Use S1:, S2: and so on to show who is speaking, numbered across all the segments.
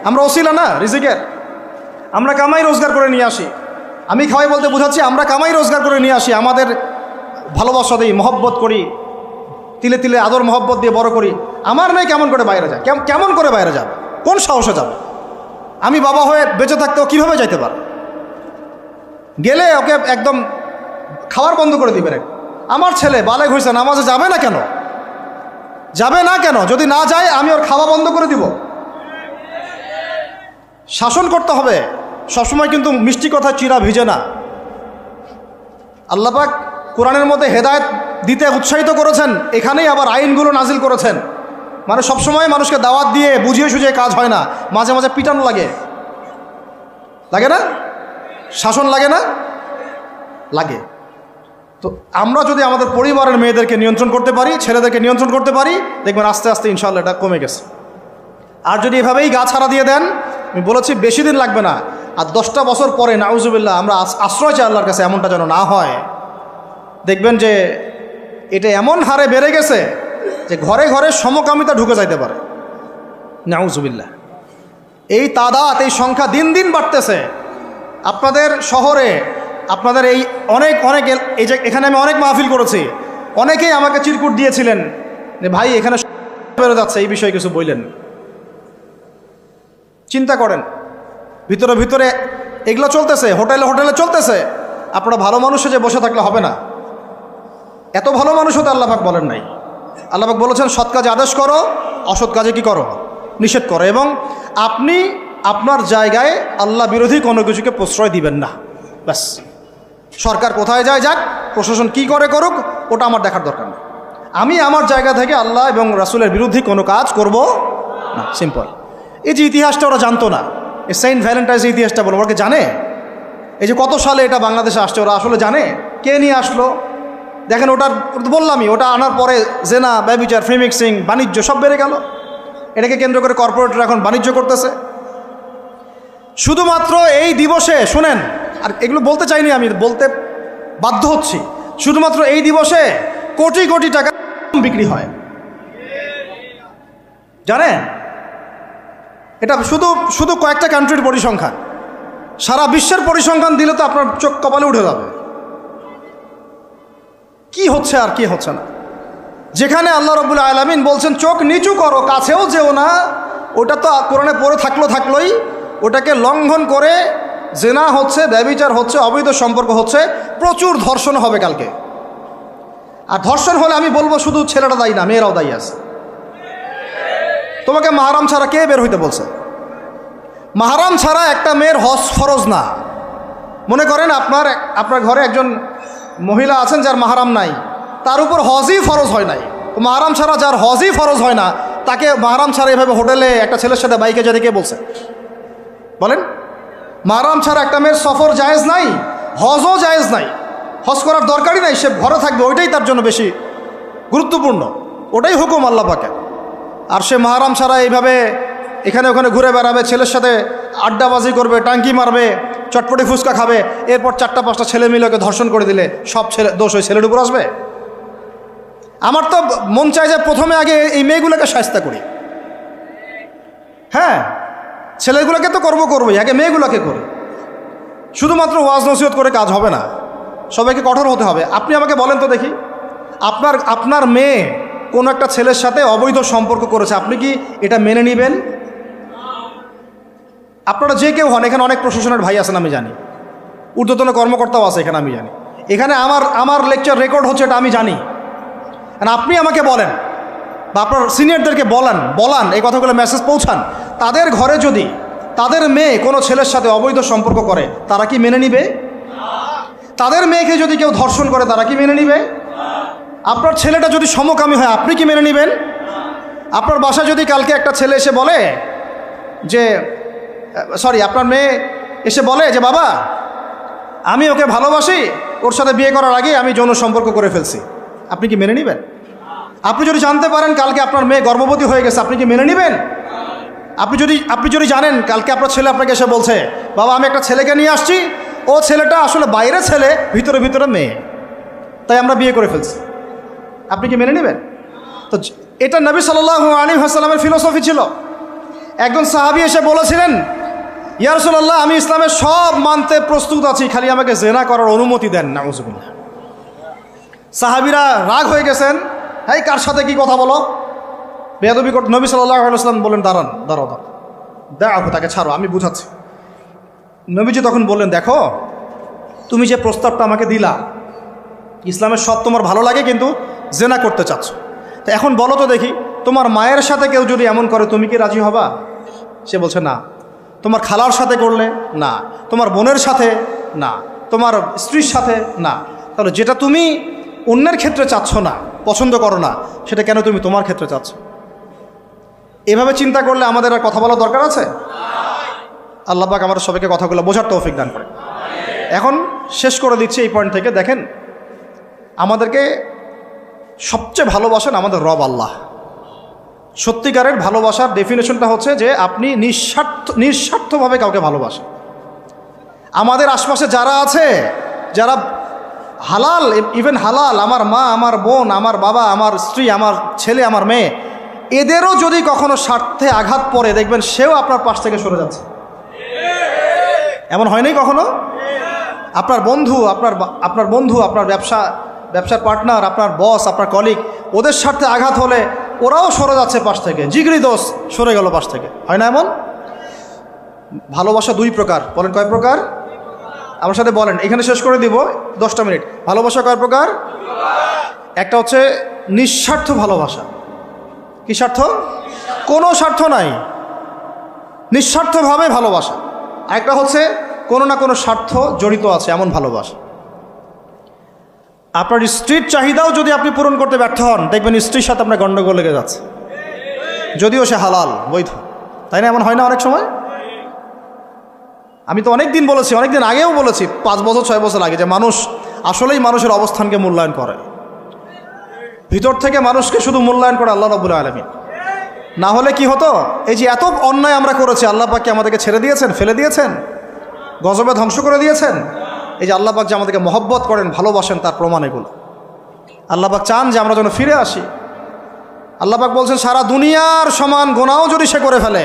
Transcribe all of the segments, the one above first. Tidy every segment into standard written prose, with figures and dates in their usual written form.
S1: আমরা ওসিলা না রিজিকের, আমরা কামাই রোজগার করে নিয়ে আসি। আমি খাওয়াই বলতে বোঝাচ্ছি আমরা কামাই রোজগার করে নিয়ে আসি, আমাদের ভালোবাসা দিই, মহব্বত করি, তিলে তিলে আদর মহব্বত দিয়ে বড় করি। আমার মেয়ে কেমন করে বাইরে যায়? কেমন করে বাইরে যাবে? কোন সাহসে যাবে? আমি বাবা হয়ে বেঁচে থাকতেও কীভাবে যাইতে পারে? গেলে ওকে একদম খাওয়ার বন্ধ করে দিবেন। আমার ছেলে বালেগ হয়েছে, নামাজে যাবে না কেন? যাবে না কেন? যদি না যায় আমি ওর খাওয়া বন্ধ করে দিব। শাসন করতে হবে সবসময়, কিন্তু মিষ্টি কথা চিরা ভিজে না। আল্লাহ পাক কোরআনের মধ্যে হেদায়েত দিতে উৎসাহিত করেছেন, এখানেই আবার আইনগুলো নাজিল করেছেন। মানে সবসময় মানুষকে দাওয়াত দিয়ে বুঝিয়ে সুঝিয়ে কাজ হয় না, মাঝে মাঝে পিটানো লাগে, লাগে না? শাসন লাগে না? লাগে। তো আমরা যদি আমাদের পরিবারের মেয়েদেরকে নিয়ন্ত্রণ করতে পারি, ছেলেদেরকে নিয়ন্ত্রণ করতে পারি, দেখবেন আস্তে আস্তে ইনশাআল্লাহ এটা কমে গেছে। আর যদি এভাবেই গা ছাড়া দিয়ে দেন, আমি বলেছি বেশি দিন লাগবে না, আর 10টা বছর পরে নাউজুবিল্লাহ আমরা আশ্রয় চাই আল্লাহর কাছে, এমনটা যেন না হয়। দেখবেন যে এটা এমন হারে বেড়ে গেছে যে ঘরে ঘরে সমকামিতা ঢুকে যাইতে পারে। নাউজুবিল্লাহ, এই তাদাত, এই সংখ্যা দিন দিন বাড়তেছে। আপনাদের শহরে, আপনাদের এই অনেক এই যে এখানে আমি অনেক মাহফিল করেছি, অনেকেই আমাকে চিরকুট দিয়েছিলেন যে ভাই এখানে বেড়ে যাচ্ছে, এই বিষয়ে কিছু বললেন। চিন্তা করেন, ভিতরে ভিতরে এগুলো চলতেছে, হোটেলে হোটেলে চলতেছে। আপনারা ভালো মানুষে যে বসে থাকলে হবে না। এত ভালো মানুষ হতে আল্লাহ পাক বলেন নাই। আল্লাহ পাক বলেছেন সৎ কাজে আদেশ করো, অসৎ কাজে কি করো? নিষেধ করো। এবং আপনি আপনার জায়গায় আল্লাহ বিরোধী কোনো কিছুকে প্রশ্রয় দিবেন না। ব্যাস, সরকার কোথায় যায় যাক, প্রশাসন কি করে করুক, ওটা আমার দেখার দরকার নেই। আমি আমার জায়গা থেকে আল্লাহ এবং রাসূলের বিরুদ্ধে কোনো কাজ করব না। সিম্পল। এই যে ইতিহাসটা ওরা জানতো না, এই সেন্ট ভ্যালেন্টাইন্সের ইতিহাসটা বলো, ওরা জানে? এই যে কত সালে এটা বাংলাদেশে আসছে, ওরা আসলে জানে? কে নিয়ে আসলো? দেখেন, ওটার বললামই, ওটা আনার পরে জেনা, ব্যভিচার, ফ্রি মিক্সিং, বাণিজ্য সব বেড়ে গেল। এটাকে কেন্দ্র করে কর্পোরেটরা এখন বাণিজ্য করতেছে। শুধুমাত্র এই দিবসে, শুনেন, আর এগুলো বলতে চাইনি, আমি বলতে বাধ্য হচ্ছি, শুধুমাত্র এই দিবসে কোটি কোটি টাকা বিক্রি হয়, জানেন? এটা শুধু কয়েকটা কান্ট্রির পরিসংখ্যান। সারা বিশ্বের পরিসংখ্যান দিলে তো আপনার চোখ কপালে উঠে যাবে। কি হচ্ছে আর কি হচ্ছে না। যেখানে আল্লাহ রাব্বুল আলামিন বলছেন চোখ নিচু করো, কাছেও যেও না, ওটা তো কোরআনে পড়ে থাকলোই, ওটাকে লঙ্ঘন করে জেনা হচ্ছে, ব্যভিচার হচ্ছে, অবৈধ সম্পর্ক হচ্ছে, প্রচুর ধর্ষণ হবে কালকে। আর ধর্ষণ হলে আমি বলবো শুধু ছেলেটা দায়ী না, মেয়েরাও দায়ী আছে। তোমাকে মাহরাম ছাড়া কে বের হইতে বলছে? মাহরাম ছাড়া একটা মেয়ের হজ ফরজ না। মনে করেন আপনার ঘরে একজন মহিলা আছেন যার মাহরাম নাই, তার উপর হজই ফরজ হয় নাই। তো মাহরাম ছাড়া যার হজই ফরজ হয় না, তাকে মাহরাম ছাড়া এভাবে হোটেলে একটা ছেলের সাথে বাইকে যেতে কে বলছে? বলেন। মাহরাম ছাড়া একটা মেয়ের সফর জায়েজ নাই, হজও জায়েজ নাই, হজ করার দরকারই নাই, সে ঘরে থাকবে, ওইটাই তার জন্য বেশি গুরুত্বপূর্ণ, ওটাই হুকুম আল্লাহ পাকের। আর সে মাহরাম ছাড়া এইভাবে এখানে ওখানে ঘুরে বেড়াবে, ছেলের সাথে আড্ডাবাজি করবে, টাঙ্কি মারবে, চটপটি ফুচকা খাবে, এরপর 4টা-5টা ছেলে মিলে ওকে ধর্ষণ করে দিলে সব দোষ ওই ছেলের উপর আসবে? আমার তো মন চায় যে প্রথমে আগে এই মেয়েগুলোকে শায়েস্তা করি। হ্যাঁ, ছেলেগুলোকে তো করবোই, আগে মেয়েগুলোকে করি। শুধুমাত্র ওয়াজ নসিহত করে কাজ হবে না, সবাইকে কঠোর হতে হবে। আপনি আমাকে বলেন তো দেখি, আপনার মেয়ে কোনো একটা ছেলের সাথে অবৈধ সম্পর্ক করেছে, আপনি কি এটা মেনে নেবেন? আপনারা যে কেউ হন, এখানে অনেক প্রশাসনের ভাই আছেন আমি জানি, ঊর্ধ্বতন কর্মকর্তাও আছে এখানে আমি জানি, এখানে আমার লেকচার রেকর্ড হচ্ছে এটা আমি জানি। আর আপনি আমাকে বলেন বা আপনার সিনিয়রদেরকে বলান এই কথাগুলো মেসেজ পৌঁছান, তাদের ঘরে যদি তাদের মেয়ে কোনো ছেলের সাথে অবৈধ সম্পর্ক করে, তারা কি মেনে নিবে? তাদের মেয়েকে যদি কেউ ধর্ষণ করে, তারা কি মেনে নিবে? আপনার ছেলেটা যদি সমকামী হয়, আপনি কি মেনে নেবেন? আপনার বাসায় যদি কালকে একটা ছেলে এসে বলে যে আপনার মেয়ে এসে বলে যে বাবা আমি ওকে ভালোবাসি, ওর সাথে বিয়ে করার আগে আমি যৌন সম্পর্ক করে ফেলছি, আপনি কি মেনে নেবেন? আপনি যদি জানতে পারেন কালকে আপনার মেয়ে গর্ভবতী হয়ে গেছে, আপনি কি মেনে নেবেন? আপনি যদি জানেন কালকে আপনার ছেলে আপনাকে এসে বলছে বাবা আমি একটা ছেলেকে নিয়ে আসছি, ও ছেলেটা আসলে বাইরে ছেলে, ভিতরে ভিতরে মেয়ে, তাই আমরা বিয়ে করে ফেলছি, আপনি কি মেনে নেবেন? তো এটা নবী সাল্লাল্লাহু আলাইহি ওয়াসাল্লামের ফিলোসফি ছিল। একজন সাহাবী এসে বলেছিলেন, ইয়া রাসূলুল্লাহ, আমি ইসলামের সব মানতে প্রস্তুত আছি, খালি আমাকে জেনা করার অনুমতি দেন। নাউযুবিল্লাহ। সাহাবীরা রাগ হয়ে গেছেন, এই কার সাথে কি কথা বলো, বেয়াদবি করতে। নবী সাল্লাল্লাহু আলাইহি ওয়াসাল্লাম বললেন, দাঁড়াও, দেখো তাকে ছাড়ো, আমি বুঝাচ্ছি। নবীজি তখন বললেন, দেখো তুমি যে প্রস্তাবটা আমাকে দিলা, ইসলামের সব তোমার ভালো লাগে, কিন্তু জেনা করতে চাচ্ছ, তো এখন বলো তো দেখি, তোমার মায়ের সাথে কেউ যদি এমন করে তুমি কি রাজি হবা? সে বলছে না। তোমার খালার সাথে করলে না, তোমার বোনের সাথে না, তোমার স্ত্রীর সাথে না। তাহলে যেটা তুমি অন্যের ক্ষেত্রে চাচ্ছ না, পছন্দ করো না, সেটা কেন তুমি তোমার ক্ষেত্রে চাচ্ছ? এভাবে চিন্তা করলে আমাদের আর কথা বলার দরকার আছে? আল্লাহ পাক আমাদের সবাইকে কথাগুলো বোঝার তৌফিক দান করে। এখন শেষ করে দিচ্ছি এই পয়েন্ট থেকে। দেখেন, আমাদেরকে সবচেয়ে ভালোবাসেন আমাদের রব আল্লাহ। সত্যিকারের ভালোবাসার ডেফিনেশনটা হচ্ছে যে আপনি নিঃস্বার্থভাবে কাউকে ভালোবাসেন। আমাদের আশপাশে যারা আছে, যারা হালাল, ইভেন হালাল, আমার মা, আমার বোন, আমার বাবা, আমার স্ত্রী, আমার ছেলে, আমার মেয়ে, এদেরও যদি কখনো স্বার্থে আঘাত পড়ে, দেখবেন সেও আপনার পাশ থেকে সরে যাচ্ছে। এমন হয় নাই কখনো? আপনার বন্ধু, আপনার ব্যবসার পার্টনার, আপনার বস, আপনার কলিগ, ওদের স্বার্থে আঘাত হলে ওরাও সরে যাচ্ছে পাশ থেকে, জিগরি দোষ সরে গেল পাশ থেকে, হয় না এমন? ভালোবাসা দুই প্রকার। বলেন কয় প্রকার? আমার সাথে বলেন, এখানে শেষ করে দিব 10টা মিনিট। ভালোবাসা কয় প্রকার? একটা হচ্ছে নিঃস্বার্থ ভালোবাসা। কি স্বার্থ? কোনো স্বার্থ নাই, নিঃস্বার্থভাবে ভালোবাসা। একটা হচ্ছে কোনো না কোনো স্বার্থ জড়িত আছে এমন ভালোবাসা। আপনার স্ত্রীর চাহিদাও যদি আপনি পূরণ করতে ব্যর্থ হন, দেখবেন স্ত্রীর সাথে আপনার গণ্ডগোল লেগে যাচ্ছে, যদিও সে হালাল, বৈধ, তাই না? এমন হয় না অনেক সময়? আমি তো অনেক দিন বলেছি, অনেক দিন আগেও বলেছি, 5 বছর 6 বছর আগে, যে মানুষ আসলেই মানুষের অবস্থানকে মূল্যায়ন করে। ভিতর থেকে মানুষকে শুধু মূল্যায়ন করে আল্লাহ রাব্বুল আলামিন। না হলে কি হতো? এই যে এত অন্যায় আমরা করেছি, আল্লাহ পাক কি আমাদেরকে ছেড়ে দিয়েছেন, ফেলে দিয়েছেন, গজবে ধ্বংস করে দিয়েছেন? এই যে আল্লাহ পাক যে আমাদেরকে মহব্বত করেন, ভালোবাসেন, তার প্রমাণ এগুলো। আল্লাহ পাক চান যে আমরা যেন ফিরে আসি। আল্লাহ পাক বলছেন, সারা দুনিয়ার সমান গুনাহও যদি সে করে ফেলে,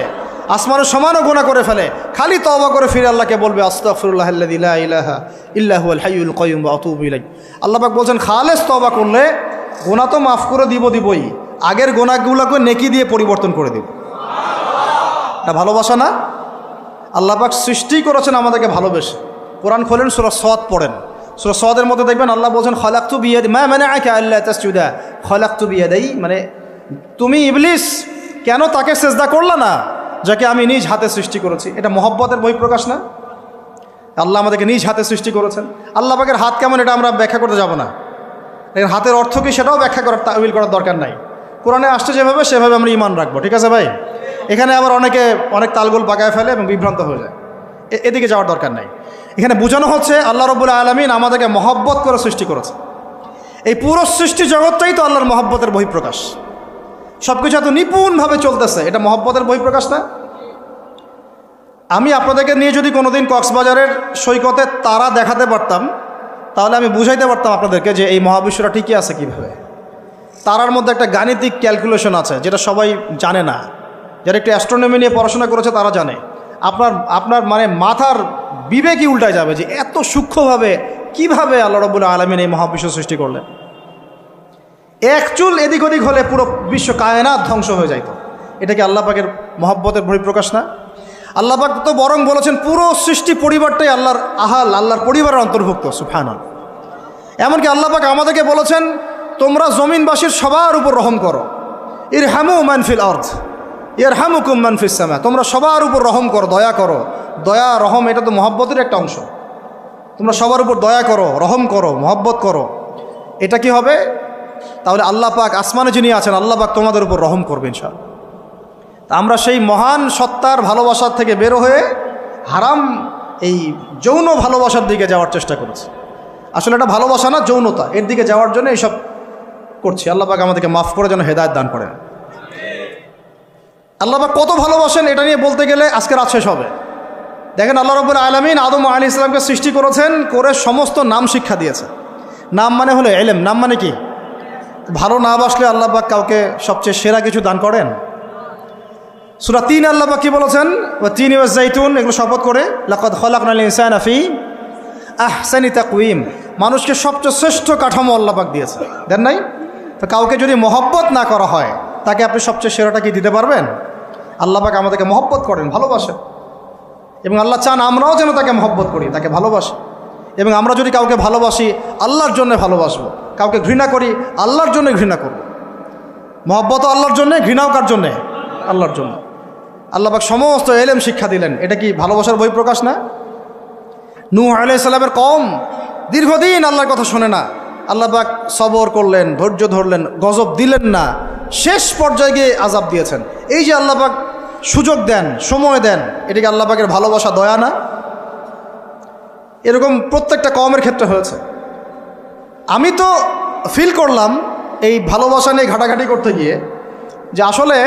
S1: আসমানের সমানও গুনাহ করে ফেলে, খালি তওবা করে ফিরে আল্লাহকে বলবে, আস্তাগফিরুল্লাহাল্লাযী লা ইলাহা ইল্লা হুয়াল হাইয়ুল কাইয়্যুম ওয়া আতুবু ইলাইহি। আল্লাহ পাক বলছেন, খালেস তওবা করলে গুনাহ তো মাফ করে দিবই, আগের গুনাহগুলোকে নেকি দিয়ে পরিবর্তন করে দিব। এটা ভালোবাসা না? আল্লাহ পাক সৃষ্টি করেছেন আমাদেরকে ভালোবেসে। কোরআন খোলেন, সূরা সদ পড়েন, সূরা সদের মধ্যে দেখবেন আল্লাহ বলছেন, খালাকতু বিয়াদি মা মানাআকা আল্লা তাসজুদা খালাকতু বিয়াদাই, মানে তুমি ইবলিস কেন তাকে সিজদা করলা না যাকে আমি নিজ হাতে সৃষ্টি করেছি? এটা মহব্বতের বহিঃপ্রকাশ না? আল্লাহ আমাদেরকে নিজ হাতে সৃষ্টি করেছেন। আল্লাহ পাকের হাত কেমন এটা আমরা ব্যাখ্যা করতে যাব না, এর হাতের অর্থ কি সেটাও ব্যাখ্যা করার, তাওয়িল করার দরকার নাই। কোরআনে আসছে যেভাবে সেভাবে আমরা ঈমান রাখবো, ঠিক আছে ভাই? এখানে আবার অনেক তালগোল পাকায় ফেলে এবং বিভ্রান্ত হয়ে যায়, এদিকে যাওয়ার দরকার নাই। এখানে বোঝানো হচ্ছে আল্লাহ রাব্বুল আলামিন আমাদেরকে মহব্বত করে সৃষ্টি করেছে। এই পুরো সৃষ্টি জগৎটাই তো আল্লাহর মহব্বতের বহিঃপ্রকাশ। সব কিছু এত নিপুণভাবে চলতেছে, এটা মহব্বতের বহিঃপ্রকাশ না? আমি আপনাদেরকে নিয়ে যদি কোনোদিন কক্সবাজারের সৈকতে তারা দেখাতে পারতাম, তাহলে আমি বুঝাইতে পারতাম আপনাদেরকে যে এই মহাবিশ্বটা ঠিকই আছে কীভাবে। তারার মধ্যে একটা গাণিতিক ক্যালকুলেশন আছে যেটা সবাই জানে না। যারা একটু অ্যাস্ট্রোনমি নিয়ে পড়াশোনা করেছে তারা জানে। আপনার মানে মাথার বিবেকই উল্টায় যাবে যে এত সূক্ষ্মভাবে কিভাবে আল্লাহ রাব্বুল আলামিন এই মহাবিশ্ব সৃষ্টি করলেন। এক চুল এদিক ওদিক হলে পুরো বিশ্ব কায়নাত ধ্বংস হয়ে যাইত। এটা কি আল্লাহ পাকের মহব্বতের বহিঃপ্রকাশ না? আল্লাহ পাক তো বরং বলেছেন পুরো সৃষ্টি পরিবারটাই আল্লাহর পরিবারের অন্তর্ভুক্ত। সুবহানাল্লাহ। এমনকি আল্লাহ পাক আমাদেরকে বলেছেন, তোমরা জমিনবাসীর সবার উপর রহম করো। ইরহামু মান ফিল আরদ ইয়ারহামুকুম মান ফিস সামা। তোমরা সবার উপর রহম করো, দয়া করো। দয়া রহম এটা তো মহব্বতের একটা অংশ। তোমরা সবার উপর দয়া করো, রহম করো, মহব্বত করো। এটা কি হবে? তাহলে আল্লাহ পাক আসমানে যিনি আছেন আল্লাহ পাক তোমাদের উপর রহম করবেন ইনশাআল্লাহ। আমরা সেই মহান সত্তার ভালোবাসার থেকে বের হয়ে হারাম এই যৌন ভালোবাসার দিকে যাওয়ার চেষ্টা করেছি। আসলে এটা ভালোবাসা না, যৌনতা, এর দিকে যাওয়ার জন্য এইসব করছি। আল্লাহ পাক আমাদেরকে মাফ করে যেন হেদায়েত দান করেন। আল্লাহ পাক কত ভালোবাসেন এটা নিয়ে বলতে গেলে আজকে রাত শেষ হবে। দেখেন, আল্লাহ রাব্বুল আলামিন আদম আলাইহিস সালামকে সৃষ্টি করেছেন, করে সমস্ত নাম শিক্ষা দিয়েছে। নাম মানে হলো ইলম। নাম মানে কি? ভালো না বাসলে আল্লাহ পাক কাউকে সবচেয়ে সেরা কিছু দান করেন? সূরা 3 আল্লাহ পাক কি বলেছেন? ওয়া তিনি ওয়াজ জাইতুন, এগুলো শপথ করে লাকাদ খালাকনাল ইনসানা ফি আহসানি তাকওয়িম, মানুষকে সবচেয়ে শ্রেষ্ঠ কাঠামো আল্লাহ পাক দিয়েছে, দেন নাই? তো কাউকে যদি মহব্বত না করা হয় তাকে আপনি সবচেয়ে সেরাটা কি দিতে পারবেন? আল্লাহ পাক আমাদেরকে মহব্বত করেন, ভালোবাসেন, এবং আল্লাহ চান আমরাও যেন তাকে মহব্বত করি, তাকে ভালোবাসি। এবং আমরা যদি কাউকে ভালোবাসি আল্লাহর জন্য ভালোবাসবো, কাউকে ঘৃণা করি আল্লাহর জন্য ঘৃণা করব। মহব্বতও আল্লাহর জন্যে, ঘৃণাও কার জন্যে? আল্লাহর জন্য। আল্লাহ পাক সমস্ত এলেম শিক্ষা দিলেন, এটা কি ভালোবাসার বহিঃপ্রকাশ না? নূহ আলাইহিস সালামের কওম দীর্ঘদিন আল্লাহর কথা শোনে না, আল্লাহ পাক সবর করলেন, ধৈর্য ধরলেন, গজব দিলেন না, শেষ পর্যায়ে গিয়ে আযাব দিয়েছেন। এই যে আল্লাহ পাক সুযোগ দেন, সময় দেন, এটাকে আল্লাহ পাকের ভালোবাসা, দয়া না? এরকম প্রত্যেকটা কওমের ক্ষেত্রে হয়েছে। আমি তো ফিল করলাম এই ভালোবাসা নিয়ে ঘাটাঘাটি করতে গিয়ে যে আসলে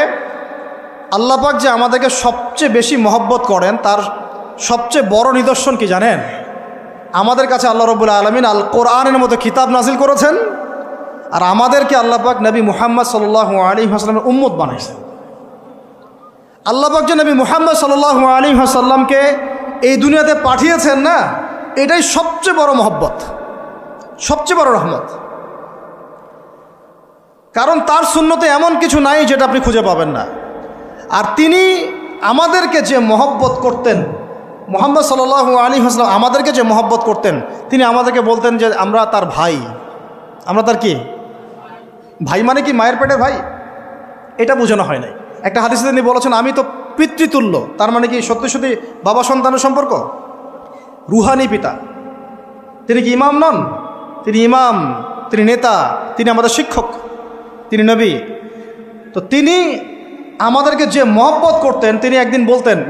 S1: আল্লাহ পাক যে আমাদেরকে সবচেয়ে বেশি মহব্বত করেন তার সবচেয়ে বড় নিদর্শন কি জানেন? আমাদের কাছে আল্লাহ রাব্বুল আলামিন আল কোরআনের মতো কিতাব নাজিল করেছেন, আর আমাদেরকে আল্লাহ পাক নবী মুহাম্মদ সাল্লাল্লাহু আলাইহি ওয়াসাল্লামের উম্মত বানাইছেন। আল্লাহ পাক যে নবী মুহাম্মদ সাল্লাল্লাহু আলাইহি ওয়াসাল্লামকে এই দুনিয়াতে পাঠিয়েছেন না, এটাই সবচেয়ে বড় মহব্বত, সবচেয়ে বড় রহমত। কারণ তার সুন্নতে এমন কিছু নাই যেটা আপনি খুঁজে পাবেন না। আর তিনি আমাদেরকে যে মহব্বত করতেন, মুহাম্মদ সাল্লাল্লাহু আলাইহি ওয়াসাল্লাম আমাদেরকে যে মহব্বত করতেন, তিনি আমাদেরকে বলতেন যে আমরা তার ভাই। আমরা তার কি ভাই? মানে কি মায়ের পেটের ভাই? এটা বোঝানো হয় নাই। একটা হাদিসে তিনি বলেছেন আমি তো পিতৃতুল্য, তার মানে কি সত্যি সত্যি বাবা সন্তানের সম্পর্ক? রুহানি পিতা। তিনি কি ইমাম নন? তিনি ইমাম, তিনি নেতা, তিনি আমাদের শিক্ষক, তিনি নবী। তো তিনি আমাদেরকে যে মহব্বত করতেন, তিনি একদিন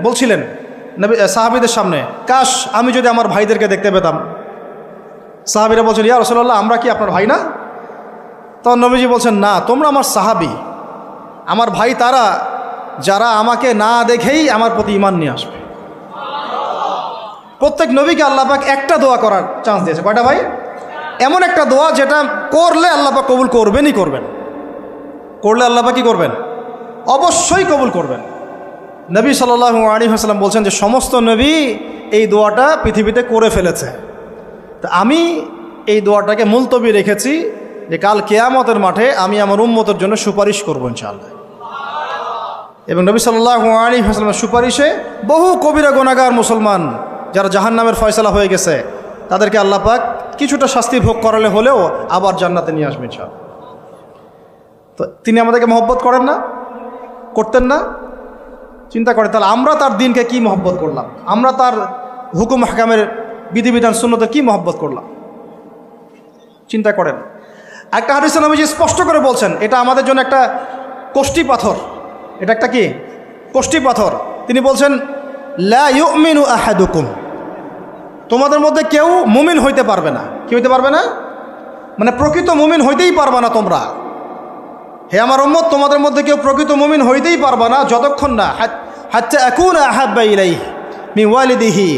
S1: বলছিলেন নবী সাহাবীদের সামনে, কাশ আমি যদি আমার ভাইদেরকে দেখতে পেতাম। সাহাবীরা বলছেন ইয়া রাসূলুল্লাহ, আমরা কি আপনার ভাই না? তখন নবীজি বলছেন, না, তোমরা আমার সাহাবী, আমার ভাই তারা যারা আমাকে না দেখেই আমার প্রতি ঈমান নিয়ে আসবে। প্রত্যেক নবীকে আল্লাহ পাক একটা দোয়া করার চান্স দিয়েছে। কয়টা ভাই? এমন একটা দোয়া যেটা করলে আল্লাহ পাক কবুল করবেনই করবেন। করলে আল্লাহ পাক কি করবেন? অবশ্যই কবুল করবেন। নবী সাল্লাল্লাহু আলাইহি ওয়াসাল্লাম বলছেন যে সমস্ত নবী এই দোয়াটা পৃথিবীতে করে ফেলেছে, তো আমি এই দোয়াটাকে মুলতবি রেখেছি যে কাল কিয়ামতের মাঠে আমি আমার উম্মতের জন্য সুপারিশ করব ইনশাআল্লাহ। এবং নবী সাল্লাল্লাহু আলাইহি ওয়াসাল্লামের সুপারিশে বহু কবিরা গুনাহগার মুসলমান যারা জাহান্নামের ফয়সালা হয়ে গেছে তাদেরকে আল্লাহ পাক কিছুটা শাস্তি ভোগ করালে হলেও আবার জান্নাতে নিয়ে আসবেন ইনশাআল্লাহ। তো তিনি আমাদেরকে মহব্বত করেন না? করতেন না? চিন্তা করেন তাহলে আমরা তার দিনকে কি মহব্বত করলাম, আমরা তার হুকুম হাকামের বিধিবিধান সুন্নতের কি মহব্বত করলাম, চিন্তা করেন। একটা হাদিসে নবীজি স্পষ্ট করে বলছেন এটা আমাদের জন্য একটা কষ্টি পাথর। এটা একটা কি কষ্টি পাথর। তিনি বলছেন লা ইউমিনু আহাদুকুম, তোমাদের মধ্যে কেউ মুমিন হইতে পারবে না। কি হইতে পারবে না? মানে প্রকৃত মুমিন হইতেই পারবে না তোমরা। হে আমার উম্মত, তোমাদের মধ্যে কেউ প্রকৃত মুমিন হইতেই পারবে না যতক্ষণ না হাত্তা আকুনা আহাব্বা ইলাইহি মিন ওয়ালিদিহি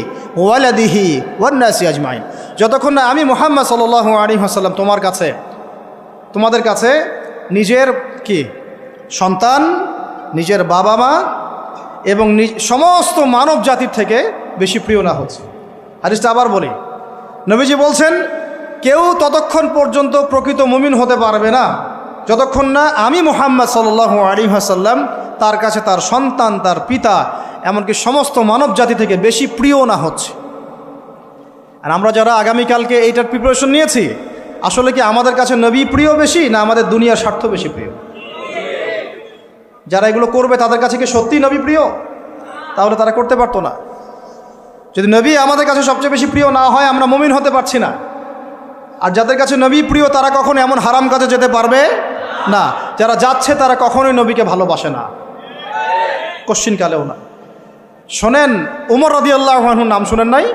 S1: ওয়ালাদিহি ওয়ান নাসি আজমাইন, যতক্ষণ না আমি মুহাম্মদ সাল্লাল্লাহু আলাইহি ওয়াসাল্লাম তোমাদের কাছে নিজের কি সন্তান, নিজের বাবা মা এবং সমস্ত মানব জাতির থেকে বেশি প্রিয় না হচ্ছে। হাদিসটা আবার বলি, নবীজি বলছেন কেউ ততক্ষণ পর্যন্ত প্রকৃত মুমিন হতে পারবে না যতক্ষণ না আমি মুহাম্মদ সাল্লাল্লাহু আলাইহি ওয়াসাল্লাম তার কাছে তার সন্তান, তার পিতা, এমনকি সমস্ত মানব জাতি থেকে বেশি প্রিয় না হচ্ছে। আর আমরা যারা আগামীকালকে এইটার প্রিপারেশন নিয়েছি, আসলে কি আমাদের কাছে নবী প্রিয় বেশি না আমাদের দুনিয়ার স্বার্থ বেশি প্রিয়? যারা এগুলো করবে তাদের কাছে কি সত্যিই নবী প্রিয়? তাহলে তারা করতে পারতো না। যদি নবী আমাদের কাছে সবচেয়ে বেশি প্রিয় না হয়, আমরা মুমিন হতে পারছি না। আর যাদের কাছে নবী প্রিয় তারা কখনো এমন হারাম কাজে যেতে পারবে না। যারা যাচ্ছে তারা কখনোই নবীকে ভালোবাসে না, কশ্চিনকালেও না। শোনেন, উমর রাদিয়াল্লাহু আনহুর নাম শুনেন নাই?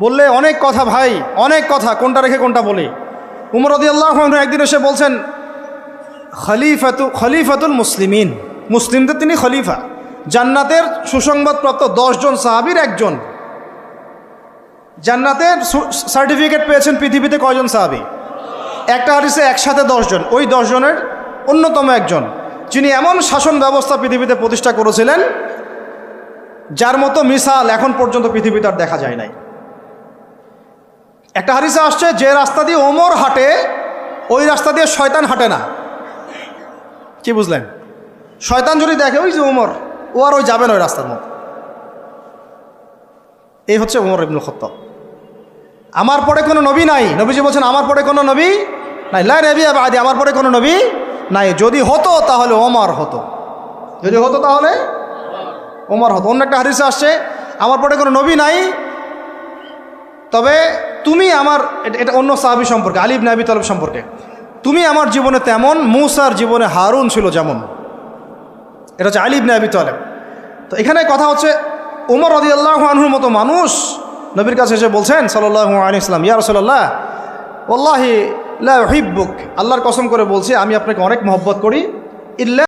S1: বললে অনেক কথা ভাই, অনেক কথা, কোনটা রেখে কোনটা বলি। উমর রাদিয়াল্লাহু আনহু একদিন এসে বলছেন খলিফাতুল মুসলিমিন, মুসলিমদের তিনি খলিফা, জান্নাতের সুসংবাদপ্রাপ্ত 10 জন সাহাবীর একজন। জান্নাতের সার্টিফিকেট পেয়েছেন পৃথিবীতে কয়জন সাহাবী? একটা হাদিসে একসাথে 10 জন, ওই 10 জনের অন্যতম একজন। যিনি এমন শাসন ব্যবস্থা পৃথিবীতে প্রতিষ্ঠা করেছিলেন যার মতো মিসাল এখন পর্যন্ত পৃথিবীতে আর দেখা যায় নাই। একটা হাদিসে আসছে, যে রাস্তা দিয়ে ওমর হাঁটে ওই রাস্তা দিয়ে শয়তান হাঁটে না। কি বুঝলেন? শয়তান যদি দেখে ওই যে ওমর, ও আর ওই যাবে না ওই রাস্তার মতো। এই হচ্ছে ওমর ইবনুল খাত্তাব। আমার পরে কোনো নবী নাই, নবীজি বলছেন আমার পরে কোনো নবী নাই, লা নবিয়্যা বা'দি, আমার পরে কোনো নবী নাই। যদি হতো তাহলে ওমর হতো, যদি হতো তাহলে ওমর হতো। অন্য একটা হাদিসে আসছে, আমার পরে কোনো নবী নাই, তবে তুমি আমার, এটা অন্য সাহাবী সম্পর্কে, আলী ইবনে আবি তালেব সম্পর্কে, তুমি আমার জীবনে তেমন, মূসার জীবনে হারুন ছিল যেমন। এটা হচ্ছে আলী ইবনে আবি তালেব। তো এখানে কথা হচ্ছে, ওমর রাদিয়াল্লাহু আনহুর মতো মানুষ নবীর কাছে এসে বলছেন সাল্লাল্লাহু আলাইহি ওয়াসাল্লাম, ইয়া রাসূলুল্লাহ ওয়াল্লাহি লা উহিব্বুক, আল্লাহর কসম করে বলছি আমি আপনাকে অনেক মহব্বত করি, ইল্লা